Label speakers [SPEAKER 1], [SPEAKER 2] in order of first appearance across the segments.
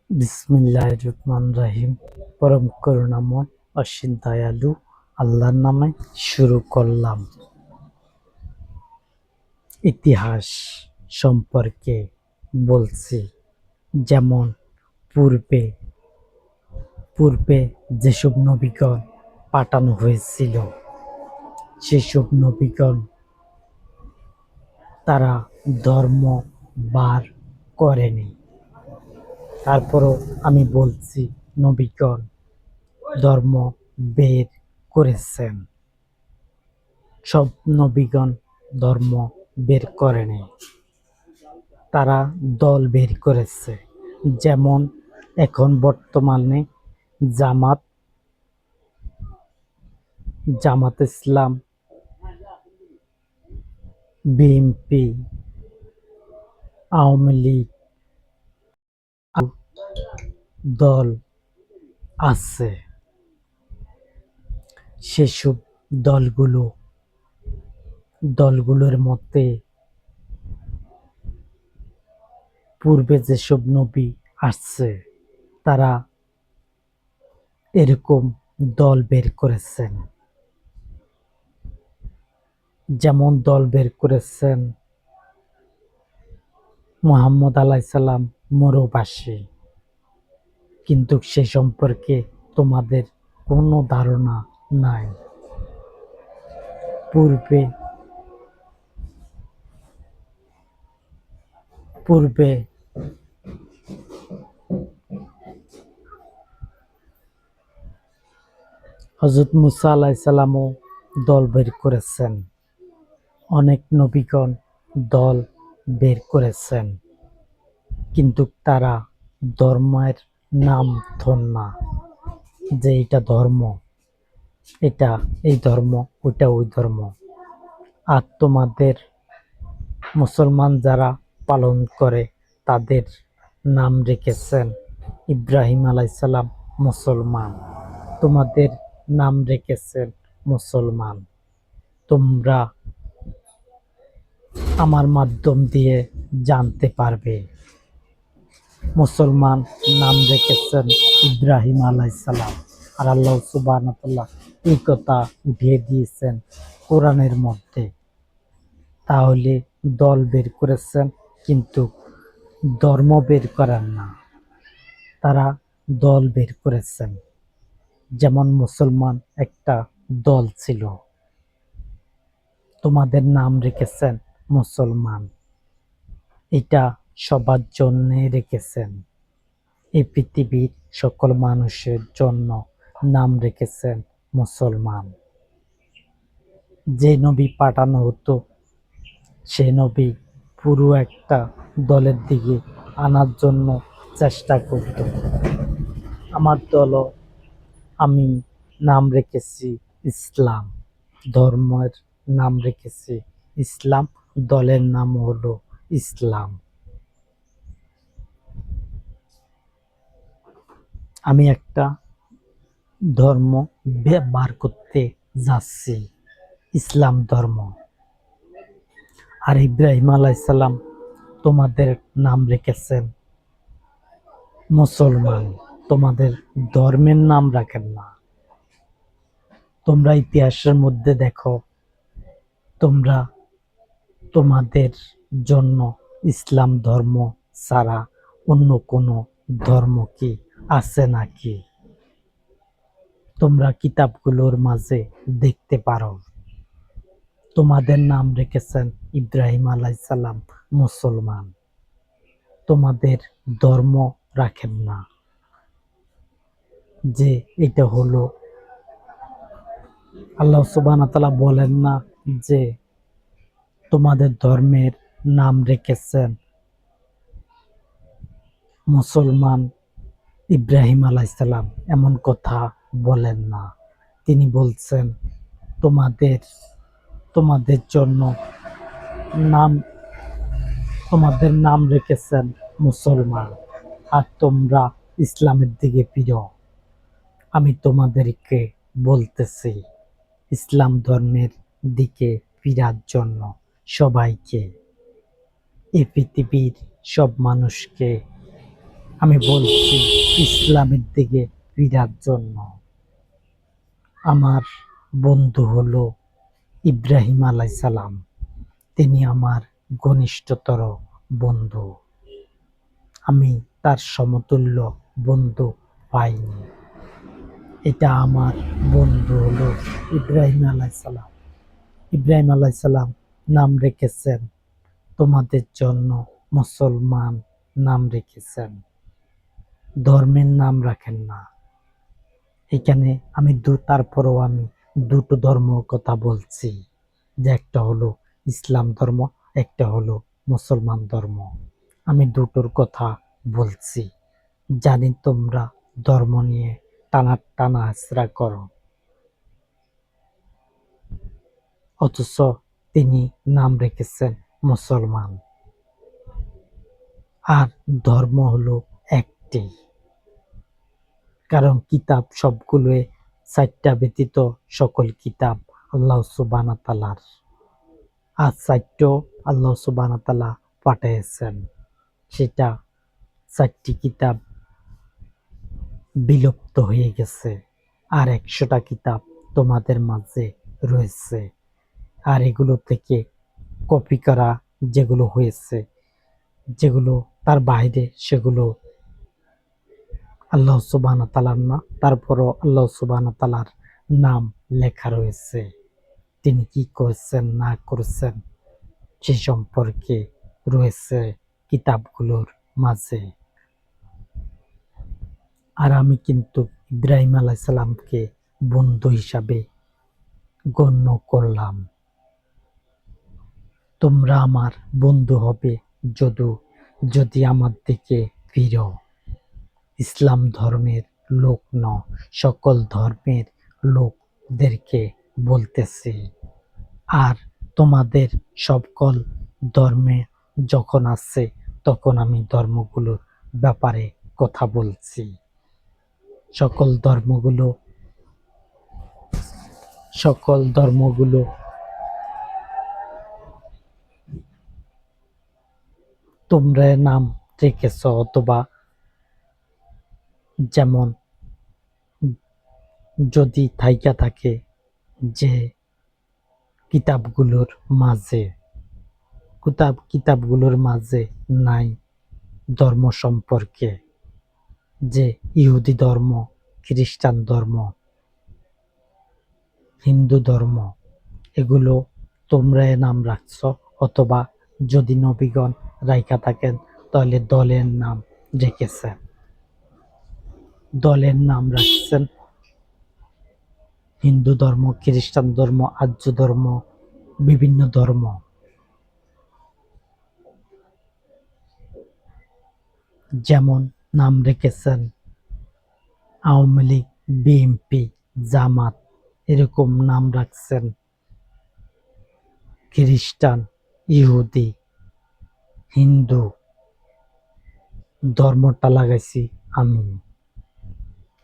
[SPEAKER 1] বিসমিল্লাহির রহমানির রহিম। পরম করুণাময় অসীম দয়ালু আল্লাহর নামে শুরু করলাম। ইতিহাস সম্পর্কে বলছি। যেমন পূর্বে পূর্বে যেসব নবীগণ পাঠানো হয়েছিল, সেসব নবীগণ তারা ধর্ম বার করেনি। তারপরও আমি বলছি, নবীগণ ধর্ম বের করেছেন। সব নবীগণ ধর্ম বের করেনি, তারা দল বের করেছে। যেমন এখন বর্তমানে জামাত ইসলাম, বিএনপি, আওয়ামী লীগ দল আছে। সেসব দলগুলোর মধ্যে পূর্বে যেসব নবী আসছে, তারা এরকম দল বের করেছেন। যেমন দল বের করেছেন মুহাম্মদ আলাইহিস সালাম মরুবাসী, কিন্তু সে সম্পর্কে তোমাদের কোনো ধারণা নাই। পূর্বে হযরত মুসা আলাইহিস সালামও দল বের করেছেন। অনেক নবীগণ দল বের করেছেন, কিন্তু তারা ধর্মের নাম ধর না, যে এটা ধর্ম, এটা এই ধর্ম, ওইটা ওই ধর্ম। আর তোমাদের মুসলমান যারা পালন করে, তাদের নাম রেখেছেন ইব্রাহিম আলাইহিস সালাম মুসলমান, তোমাদের নাম রেখেছেন মুসলমান। তোমরা আমার মাধ্যম দিয়ে জানতে পারবে, মুসলমান নাম রেখেছেন ইব্রাহিম আলাইহিস সালাম। আর আল্লাহ সুবহানাহু ওয়া তাআলা এই কথা উঠিয়ে দিয়েছেন কোরআনের মধ্যে। তাহলে দল বের করেছেন, কিন্তু ধর্ম বের করেন না। তারা দল বের করেছেন। যেমন মুসলমান একটা দল ছিল, তোমাদের নাম রেখেছেন মুসলমান, এটা সবার জন্য রেখেছেন। এই পৃথিবীর সকল মানুষের জন্য নাম রেখেছেন মুসলমান। যে নবী পাঠানো হতো, সে নবী পুরো একটা দলের দিকে আনার জন্য চেষ্টা করত। আমার দলও, আমি নাম রেখেছি ইসলাম, ধর্মের নাম রেখেছি ইসলাম, দলের নাম হলো ইসলাম। আমি একটা ধর্ম বার করতে যাচ্ছি, ইসলাম ধর্ম। আর ইব্রাহিম আলাইহিস সালাম তোমাদের নাম রেখেছেন মুসলমান, তোমাদের ধর্মের নাম রাখেন না। তোমরা ইতিহাসের মধ্যে দেখো, তোমরা তোমাদের জন্য ইসলাম ধর্ম ছাড়া অন্য কোনো ধর্ম কি আছে নাকি? তোমরা কিতাবগুলোর মাঝে দেখতে পারো, তোমাদের নাম রেখেছেন ইব্রাহিম আলাইহিস সালাম মুসলমান, তোমাদের ধর্ম রাখেন না। যে এটা হলো, আল্লাহ সুবহানাহু ওয়া তাআলা বলেন না যে তোমাদের ধর্মের নাম রেখেছেন মুসলমান ইব্রাহিম আলাইহিস সালাম, এমন কথা বলেন না। তিনি বলছেন তোমাদের জন্য নাম, তোমাদের নাম রেখেছেন মুসলমান, আর তোমরা ইসলামের দিকে ফিরো। আমি তোমাদেরকে বলতেছি, ইসলাম ধর্মের দিকে ফিরার জন্য সবাইকে। এই পৃথিবীর সব মানুষকে আমি বলছি ইসলামের দিকে ফিরার জন্য। আমার বন্ধু হলো ইব্রাহিম আলাইসালাম, তিনি আমার ঘনিষ্ঠতর বন্ধু। আমি তার সমতুল্য বন্ধু পাইনি। এটা আমার বন্ধু হলো ইব্রাহিম আলাইসালাম। ইব্রাহিম আলাইসালাম নাম রেখেছেন তোমাদের জন্য মুসলমান নাম রেখেছেন, ধর্মের নাম রাখেন না। এখানে আমি তারপরেও আমি দুটো ধর্ম কথা বলছি, যে একটা হলো ইসলাম ধর্ম, একটা হলো মুসলমান ধর্ম। আমি দুটোর কথা বলছি। জানি তোমরা ধর্ম নিয়ে টানা আঁচড়া করো, অথচ তিনি নাম রেখেছেন মুসলমান। আর ধর্ম হলো একটি, কারণ কিতাব সবগুলো চারটা ব্যতীত সকল কিতাব আল্লাহ সুবহানাহু ওয়া তাআলার। আর চারটো আল্লাহ সুবহানাহু ওয়া তাআলা পাঠিয়েছেন। সেটা চারটি কিতাব বিলুপ্ত হয়ে গেছে, আর 100টা কিতাব তোমাদের মাঝে রয়েছে। আর এগুলো থেকে কপি করা যেগুলো হয়েছে, যেগুলো তার বাইরে, সেগুলো আল্লাহ সুবহানাহু ওয়া তাআলার না, তারপরও আল্লাহ সুবহানাহু ওয়া তাআলার নাম লেখা রয়েছে। তিনি কি করেছেন না করেছেন সে সম্পর্কে রয়েছে কিতাবগুলোর মাঝে। আর আমি কিন্তু ইব্রাহিম আলাইহিস সালামকে বন্ধু হিসাবে গণ্য করলাম। তোমরা আমার বন্ধু হবে যদি আমার দিকে ফিরো। ইসলাম ধর্মের লোক নয়, সকল ধর্মের লোকদেরকে বলতেছি। আর তোমাদের সকল ধর্মে যখন আসছে, তখন আমি ধর্মগুলোর ব্যাপারে কথা বলছি। সকল ধর্মগুলো তোমরা নাম রেখেছ, অথবা যেমন যদি থাইকা থাকে যে কিতাবগুলোর মাঝে নাই ধর্ম সম্পর্কে, যে ইহুদি ধর্ম, খ্রিস্টান ধর্ম, হিন্দু ধর্ম, এগুলো তোমরা নাম রাখছ। অথবা যদি নবীগণ রাইখা থাকেন, তাহলে দলের নাম রেখেছেন। দলের নাম রাখছেন হিন্দু ধর্ম, খ্রিস্টান ধর্ম, আর্য ধর্ম, বিভিন্ন ধর্ম। যেমন নাম রেখেছেন আওয়ামী লীগ, বিএনপি, জামাত, এরকম নাম রাখছেন খ্রিস্টান, ইহুদি, হিন্দু। ধর্মটা লাগাইছি আমি,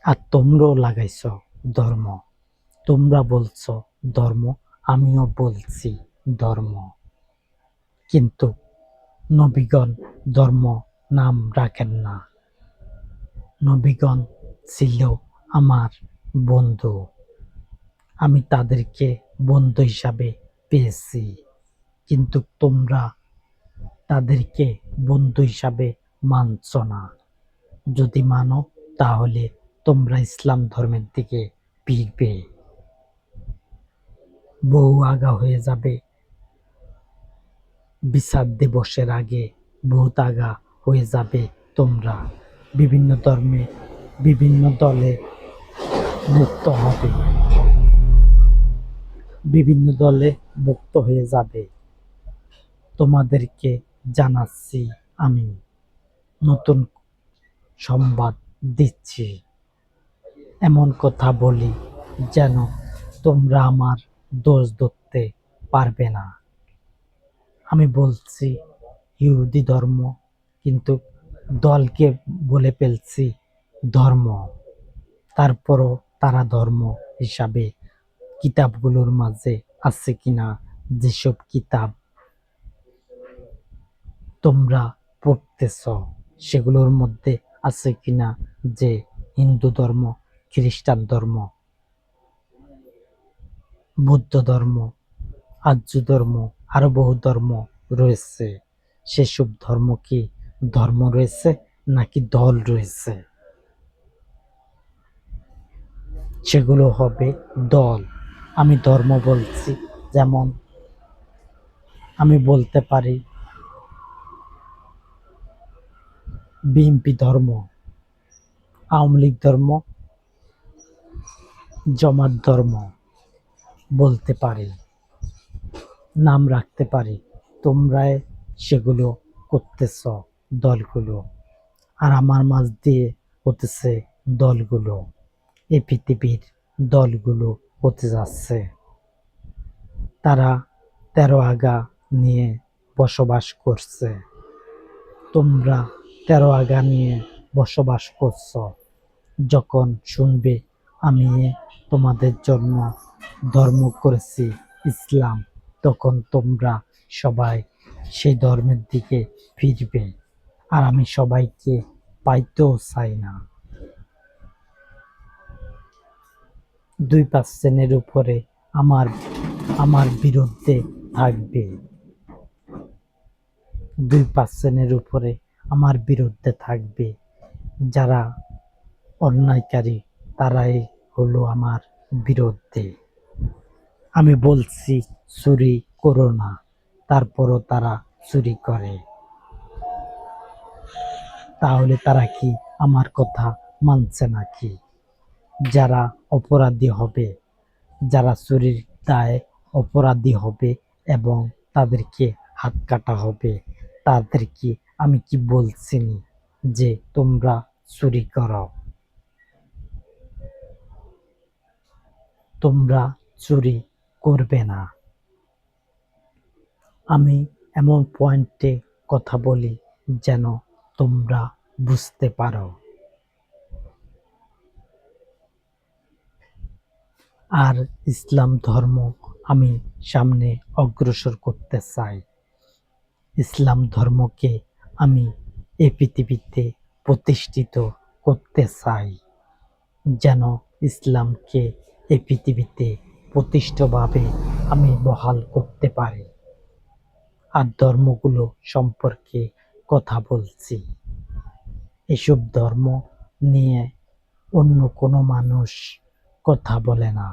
[SPEAKER 1] আর তোমরাও লাগাইছ ধর্ম। তোমরা বলছ ধর্ম, আমিও বলছি ধর্ম। কিন্তু নবীগণ ধর্ম নাম রাখেন না। নবীগণ ছিল আমার বন্ধু, আমি তাদেরকে বন্ধু হিসাবে পেয়েছি। কিন্তু তোমরা তাদেরকে বন্ধু হিসাবে মানছ না। যদি মানো, তাহলে তোমরা ইসলাম ধর্মের দিকে ফিরবে। বহু আগা হয়ে যাবে, বিচার দিবসের আগে বহুত আগা হয়ে যাবে। তোমরা বিভিন্ন ধর্মে, বিভিন্ন দলে মুক্ত হবে, বিভিন্ন দলে মুক্ত হয়ে যাবে। তোমাদেরকে জানাচ্ছি, আমি নতুন সংবাদ দিচ্ছি। এমন কথা বলি যেন তোমরা আমার দোষ ধরতে পারবে না। আমি বলছি ইহুদি ধর্ম, কিন্তু দলকে বলে ফেলছি ধর্ম। তারপরও তারা ধর্ম হিসাবে কিতাবগুলোর মাঝে আছে কিনা, যেসব কিতাব তোমরা পড়তেছ সেগুলোর মধ্যে আছে কিনা যে হিন্দু ধর্ম, খ্রিস্টান ধর্ম, বৌদ্ধ ধর্ম, আর্য ধর্ম, আরো বহু ধর্ম রয়েছে। সেসব ধর্ম কি ধর্ম রয়েছে নাকি দল রয়েছে? সেগুলো হবে দল। আমি ধর্ম বলছি, যেমন আমি বলতে পারি বিএনপি ধর্ম, আওয়ামী লীগ ধর্ম, জামাত ধর্ম বলতে পারি, নাম রাখতে পারি। তোমরা সেগুলো করতেছ দলগুলো, আর আমার মাঝ দিয়ে হতেছে দলগুলো। এই পৃথিবীর দলগুলো হতে যাচ্ছে, তারা 13 আগা নিয়ে বসবাস করছে। তোমরা 13 আগা নিয়ে বসবাস করছ। যখন শুনবে আমি তোমাদের জন্য ধর্ম করেছি ইসলাম, তখন তোমরা সবাই সেই ধর্মের দিকে ফিরবে। আর আমি সবাইকে পাইতেও চাই না। 2% উপরে আমার আমার বিরুদ্ধে থাকবে। 2% উপরে আমার বিরুদ্ধে থাকবে। যারা অন্যায়কারী তারাই হলো আমার বিরুদ্ধে। আমি বলছি চুরি করো না, তারপরও তারা চুরি করে। তাহলে তারা কি আমার কথা মানছে নাকি? যারা অপরাধী হবে, যারা চুরির দায়ে অপরাধী হবে এবং তাদেরকে হাত কাটা হবে, তাদেরকে আমি কি বলছি যে তোমরা চুরি করো? তোমরা চুরি করবে না। আমি এমন পয়েন্টে কথা বলি যেন তোমরা বুঝতে পারো। আর ইসলাম ধর্ম আমি সামনে অগ্রসর করতে চাই। ইসলাম ধর্মকে আমি এই পৃথিবীতে প্রতিষ্ঠিত করতে চাই, যেন ইসলামকে এই পৃথিবীতে প্রতিষ্ঠিতভাবে আমি বহাল করতে পারি। আর ধর্মগুলো সম্পর্কে কথা বলছি, এসব ধর্ম নিয়ে অন্য কোনো মানুষ কথা বলে না,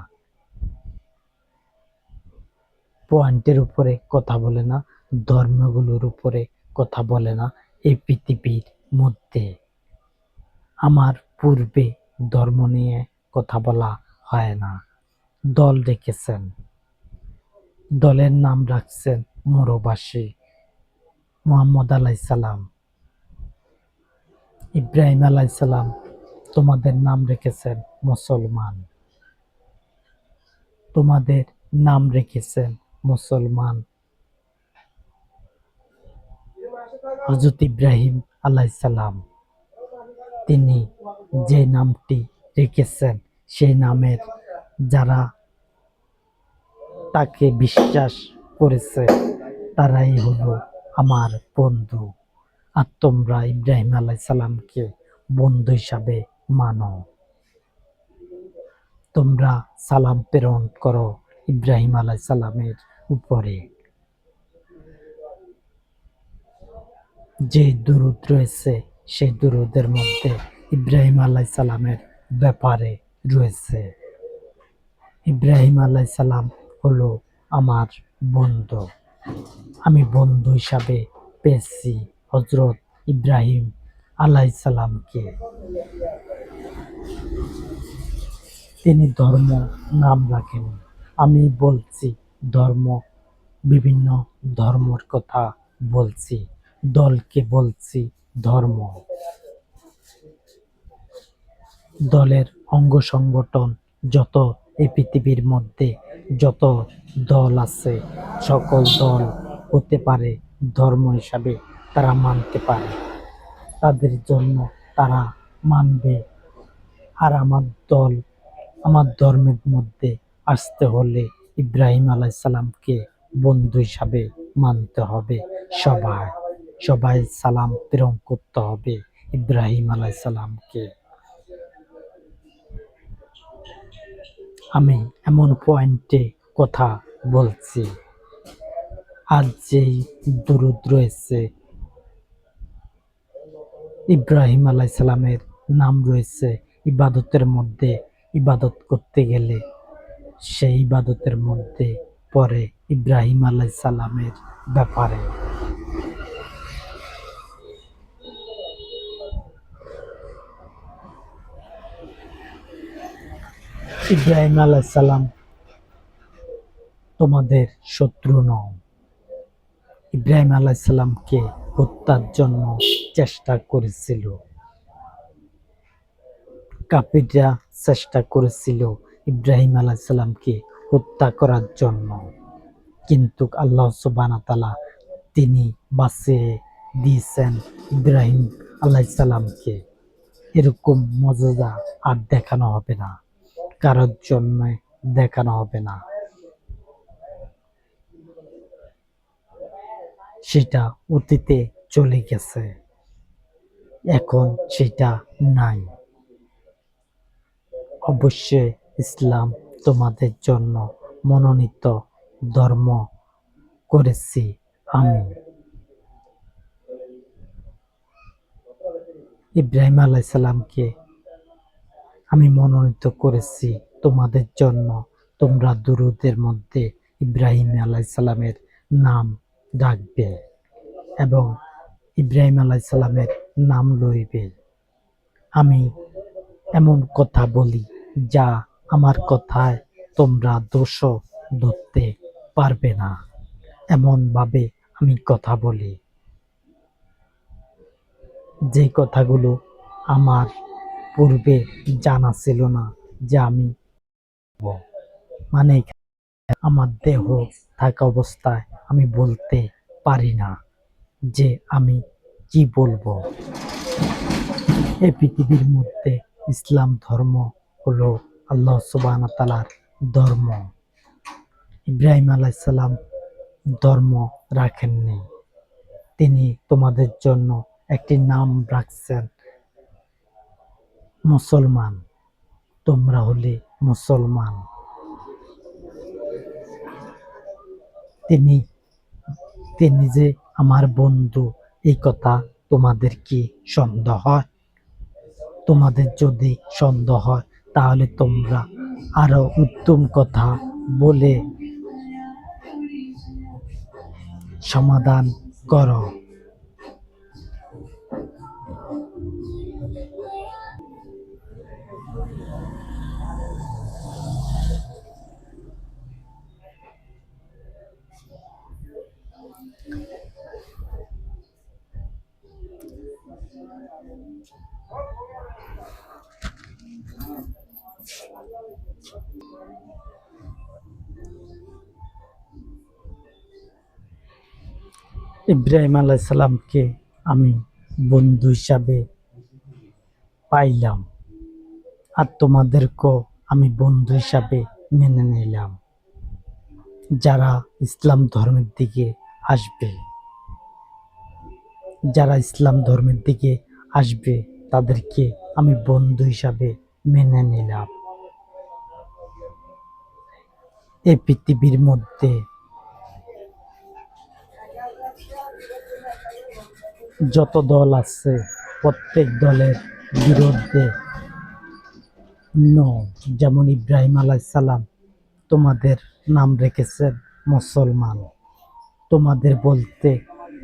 [SPEAKER 1] পয়েন্টের উপরে কথা বলে না, ধর্মগুলোর উপরে কথা বলে না। এই পৃথিবীর মধ্যে আমার পূর্বে ধর্ম নিয়ে কথা বলা হয় না। দল রেখেছেন, দলের নাম রাখছেন মরুবাসী, মুহাম্মদ আলাইহিস সালাম, ইব্রাহিম আলাইহিস সালাম। তোমাদের নাম রেখেছেন মুসলমান, তোমাদের নাম রেখেছেন মুসলমান। হযরত ইব্রাহিম আলাইহিস সালাম, তিনি যে নামটি রেখেছেন সেই নামের যারা তাকে বিশ্বাস করেছে তারাই হলো আমার বন্ধু। আর তোমরা ইব্রাহিম আলাইহিস সালামকে বন্ধু হিসাবে মানো। তোমরা সালাম প্রেরণ করো ইব্রাহিম আলাইহিস সালামের উপরে। যে দুরূদ রয়েছে সেই দুরূদের মধ্যে ইব্রাহিম আলাইহিস সালামের ব্যাপারে রয়েছে। ইব্রাহিম আলাইহিস সালাম হলো আমার বন্ধু। আমি বন্ধু হিসাবে পেয়েছি হযরত ইব্রাহিম আলাইহিস সালামকে। তিনি ধর্ম নাম রাখেন। আমি বলছি ধর্ম, বিভিন্ন ধর্মের কথা বলছি, দলকে বলছি ধর্ম। দলের অঙ্গ সংগঠন যত এই পৃথিবীর মধ্যে যত দল আছে, সকল দল হতে পারে ধর্ম হিসাবে তারা মানতে পারে, তাদের জন্য তারা মানবে। আর আমার দল, আমার ধর্মের মধ্যে আসতে হলে ইব্রাহিম আলাইহিস সালামকে বন্ধু হিসাবে মানতে হবে সবাই। সবাই সালাম প্রেরণ করতে হবে ইব্রাহিম আলাইহিস সালামকে। আমি এমন পয়েন্টে কথা বলছি, আজ যেই দুরূদ রয়েছে, ইব্রাহিম আলাইহিস সালামের নাম রয়েছে ইবাদতের মধ্যে। ইবাদত করতে গেলে সেই ইবাদতের মধ্যে পড়ে ইব্রাহিম আলাইহিস সালামের ব্যাপারে। ইব্রাহিম আলাইহিস সালাম তোমাদের শত্রু নন। ইব্রাহিম আলাইহিস সালামকে হত্যার জন্য চেষ্টা করেছিল, কাফিররা চেষ্টা করেছিল ইব্রাহিম আলাইহিস সালামকে হত্যা করার জন্য, কিন্তু আল্লাহ সুবহানাহু ওয়া তাআলা তিনি বাঁচিয়ে দিয়েছেন ইব্রাহিম আলাইহিস সালামকে। এরকম মুজিজা আর দেখানো হবে না, কারোর জন্য দেখানো হবে না। সেটা অতীতে চলে গেছে, এখন সেটা নাই। অবশ্যই ইসলাম তোমাদের জন্য মনোনীত ধর্ম করেছি আমি। ইব্রাহিম আলাইহিস সালামকে আমি মনোনীত করেছি তোমাদের জন্য। তোমরা দুরূদের মধ্যে ইব্রাহিম আলাইহিস সালামের নাম রাখবে এবং ইব্রাহিম আলাইহিস সালামের নাম লইবে। আমি এমন কথা বলি যা আমার কথায় তোমরা দোষও ধরতে পারবে না, এমন ভাবে আমি কথা বলি যে কথাগুলো আমার পূর্বে জানা ছিল না যে আমি মানে আমার দেহ থাকা অবস্থায় আমি বলতে পারি না যে আমি কি বলবো। এই পৃথিবীর মধ্যে ইসলাম ধর্ম হলো আল্লাহ সুবহানাহু ওয়া তাআলার ধর্ম। ইব্রাহিম আলাইহিস সালাম ধর্ম রাখেননি, তিনি তোমাদের জন্য একটি নাম রাখছেন মুসলমান। তোমরা হলে মুসলমান। তিনি তিনি যে আমার বন্ধু, এই কথা তোমাদের কি সন্দেহ হয়? তোমাদের যদি সন্দেহ হয় তাহলে তোমরা আরো উত্তম কথা বলে সমাধান করো। ইব্রাহিম আলাইহিস সালামকে আমি বন্ধু হিসাবে পাইলাম, আর তোমাদেরকেও আমি বন্ধু হিসাবে মেনে নিলাম। যারা ইসলাম ধর্মের দিকে আসবে, যারা ইসলাম ধর্মের দিকে আসবে তাদেরকে আমি বন্ধু হিসাবে মেনে নিলাম। এই পৃথিবীর মধ্যে যত দল আছে প্রত্যেক দলের বিরুদ্ধে যেমন ইব্রাহিম আলাইহিস সালাম তোমাদের নাম রেখেছেন মুসলমান, তোমাদের বলতে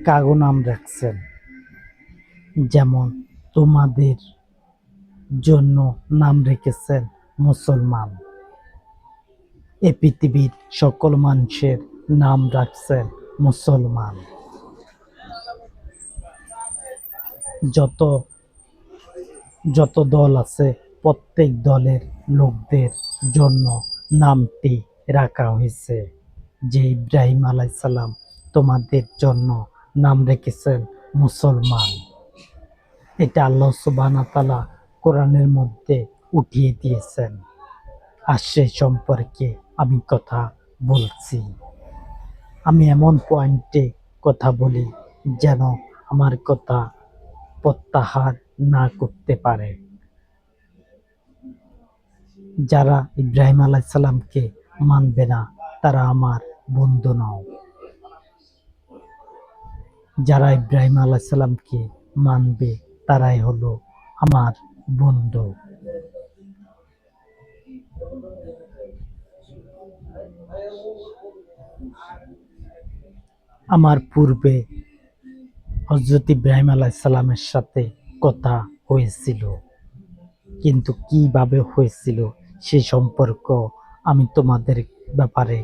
[SPEAKER 1] কাগো নাম রাখছেন, যেমন তোমাদের জন্য নাম রেখেছেন মুসলমান। এই পৃথিবীর সকল মানুষের নাম রাখছেন মুসলমান। যত যত দল আছে প্রত্যেক দলের লোকদের জন্য নামটি রাখা হয়েছে যে ইব্রাহিম আলাইহিস সালাম তোমাদের জন্য নাম রেখেছেন মুসলমান। এটা আল্লাহ সুবহানাহু ওয়া তাআলা কোরআনের মধ্যে উঠিয়ে দিয়েছেন, আর সে সম্পর্কে আমি কথা বলছি। আমি এমন পয়েন্টে কথা বলি যেন আমার কথা প্রত্যাহার না করতে পারে। যারা ইব্রাহিম আলাইসাল্লামকে মানবে না তারা আমার বন্ধু নয়। যারা ইব্রাহিম আলাইসাল্লামকে মানবে তারাই হলো আমার বন্ধু। আমার পূর্বে হযরত ইব্রাহিম আলাইসাল্লামের সাথে কথা হয়েছিল, কিন্তু কিভাবে হয়েছিল সে সম্পর্ক আমি তোমাদের ব্যাপারে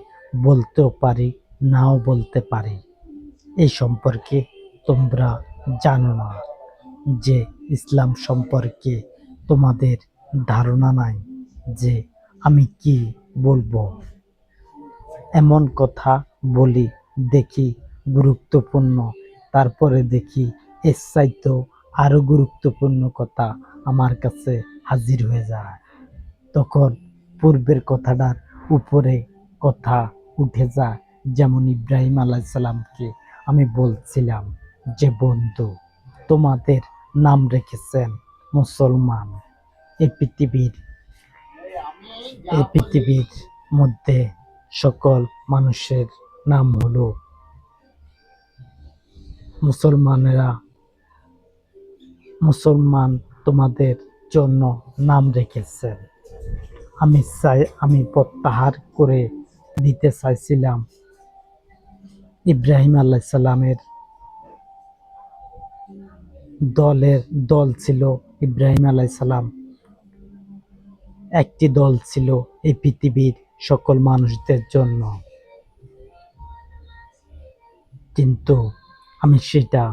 [SPEAKER 1] বলতেও পারি, নাও বলতে পারি। এই সম্পর্কে তোমরা জানো না, যে ইসলাম সম্পর্কে তোমাদের ধারণা নাই যে আমি কি বলবো। এমন কথা বলি দেখি গুরুত্বপূর্ণ, তারপরে দেখি এর চাইতেও আরো গুরুত্বপূর্ণ কথা আমার কাছে হাজির হয়ে যায়। তখন পূর্বের কথাটার উপরে কথা উঠে যায়। যেমন ইব্রাহিম আলাইসাল্লামকে আমি বলছিলাম যে বন্ধু, তোমাদের নাম রেখেছেন মুসলমান। এই পৃথিবীর মধ্যে সকল মানুষের নাম হলো মুসলমান তোমাদের জন্য নাম রেখেছেন। আমি প্রত্যাহার করে দিতে চাইছিলাম ইব্রাহিম আলাইহিস সালামের দল ছিল ইব্রাহিম আলাইহিস সালাম, একটি দল ছিল এই পৃথিবীর সকল মানুষদের জন্য, কিন্তু আমি সেটা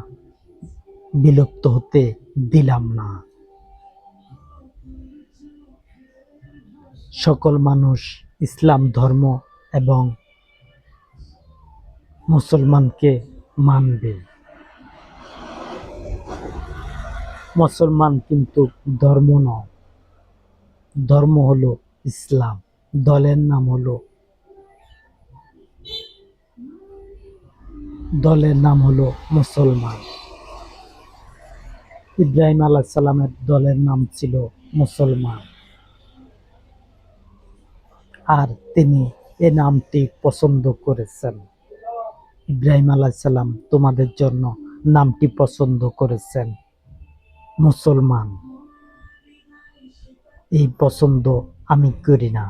[SPEAKER 1] বিলুপ্ত হতে দিলাম না। সকল মানুষ ইসলাম ধর্ম এবং মুসলমানকে মানবে। মুসলমান কিন্তু ধর্ম নয়, ধর্ম হলো ইসলাম, দলের নাম হলো মুসলমান। ইব্রাহিম আলাইহিস সালামের দলের নাম ছিল মুসলমান, আর তিনি এ নামটি পছন্দ করেছেন। ইব্রাহিম আলাইহিস সালাম তোমাদের জন্য নামটি পছন্দ করেছেন মুসলমান। এই পছন্দ আমি করি না,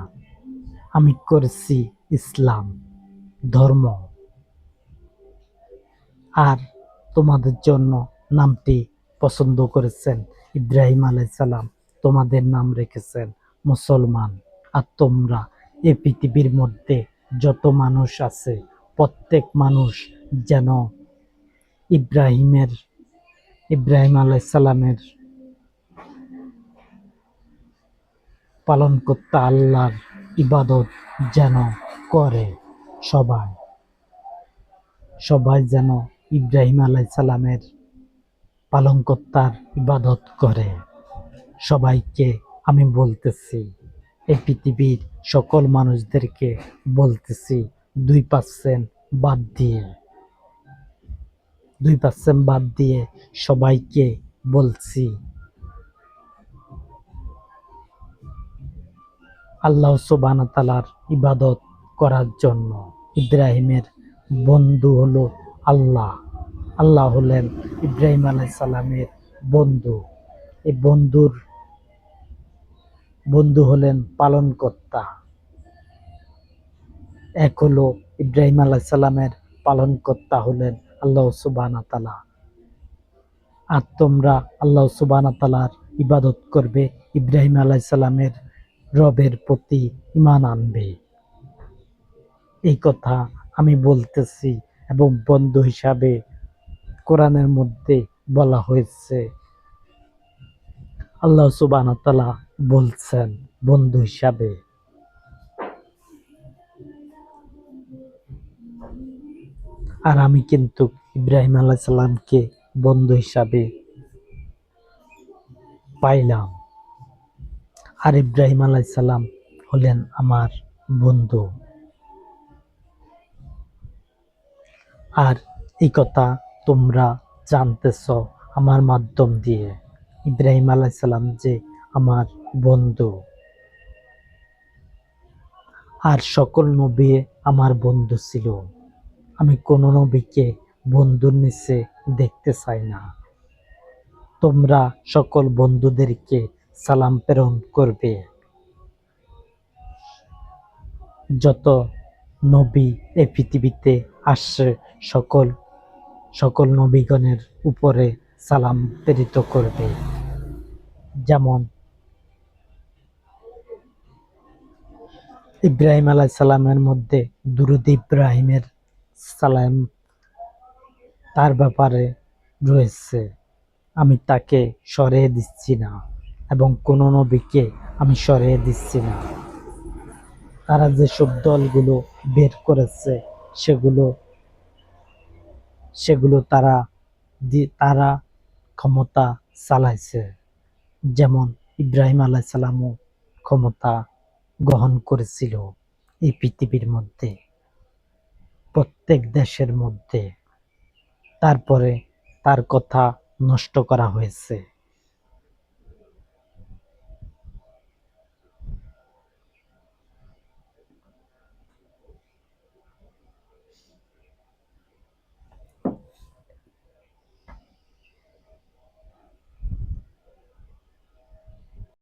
[SPEAKER 1] আমি করেছি ইসলাম ধর্ম। আর তোমাদের জন্য নামটি পছন্দ করেছেন ইব্রাহিম আলাইহিস সালাম, তোমাদের নাম রেখেছেন মুসলমান। আর তোমরা এই পৃথিবীর মধ্যে যত মানুষ আছে প্রত্যেক মানুষ যেন ইব্রাহিম আলাইহিস সালামের পালন করতে আল্লাহর ইবাদত যেন করে। সবাই যেন ইব্রাহিম আলাইহিস সালামের পালনকর্তার ইবাদত করে। সবাইকে আমি বলতেছি, এই পৃথিবীর সকল মানুষদেরকে বলতেছি, 2% বাদ দিয়ে সবাইকে বলছি আল্লাহ সুবহানাহু ওয়া তাআলার ইবাদত করার জন্য। ইব্রাহিমের বন্ধু হলো আল্লাহ, আল্লাহ হলেন ইব্রাহিম আলাইহিস সালামের বন্ধু। এই বন্ধু হলেন পালনকর্তা। এক হলো ইব্রাহিম আলাইহিস সালামের পালনকর্তা হলেন আল্লাহ সুবহানাহু ওয়া তাআলা। আর তোমরা আল্লাহ সুবহানাহু ওয়া তাআলার ইবাদত করবে, ইব্রাহিম আলাইহিস সালামের রবের প্রতি ঈমান আনবে। এই কথা আমি বলতেছি, এবং বন্ধু হিসাবে কোরআনের মধ্যে বলা হয়েছে, আল্লাহ সুবহানাহু ওয়া তাআলা বলছেন বন্ধু হিসাবে। আর আমি কিন্তু ইব্রাহিম আলাইহিস সালামকে বন্ধু হিসাবে পাইলাম, আর ইব্রাহিম আলাইহিস সালাম হলেন আমার বন্ধু। আর এই কথা তোমরা জানতেছ আমার মাধ্যম দিয়ে ইব্রাহিম আলাইহিস সালাম যে আমার বন্ধু, আর সকল নবী আমার বন্ধু ছিল। আমি কোনো নবীকে বন্ধুর নিচে দেখতে চাই না। তোমরা সকল বন্ধুদেরকে সালাম প্রেরণ করবে। যত নবী এই পৃথিবীতে আসছে সকল সকল নবীগণের উপরে সালাম প্রেরিত করবে। যেমন ইব্রাহিম আলাইহিস সালামের মধ্যে দুরূদ ইব্রাহিমের সালাম তার ব্যাপারে রয়েছে। আমি তাকে সরিয়ে দিচ্ছি না এবং কোনো নবীকে আমি সরিয়ে দিচ্ছি না। তারা যেসব দলগুলো বের করেছে সেগুলো সেগুলো তারা ক্ষমতা চালাইছে। যেমন ইব্রাহিম আলাইহিস সালামও ক্ষমতা গ্রহণ করেছিল এই পৃথিবীর মধ্যে, প্রত্যেক দেশের মধ্যে। তারপরে তার কথা নষ্ট করা হয়েছে।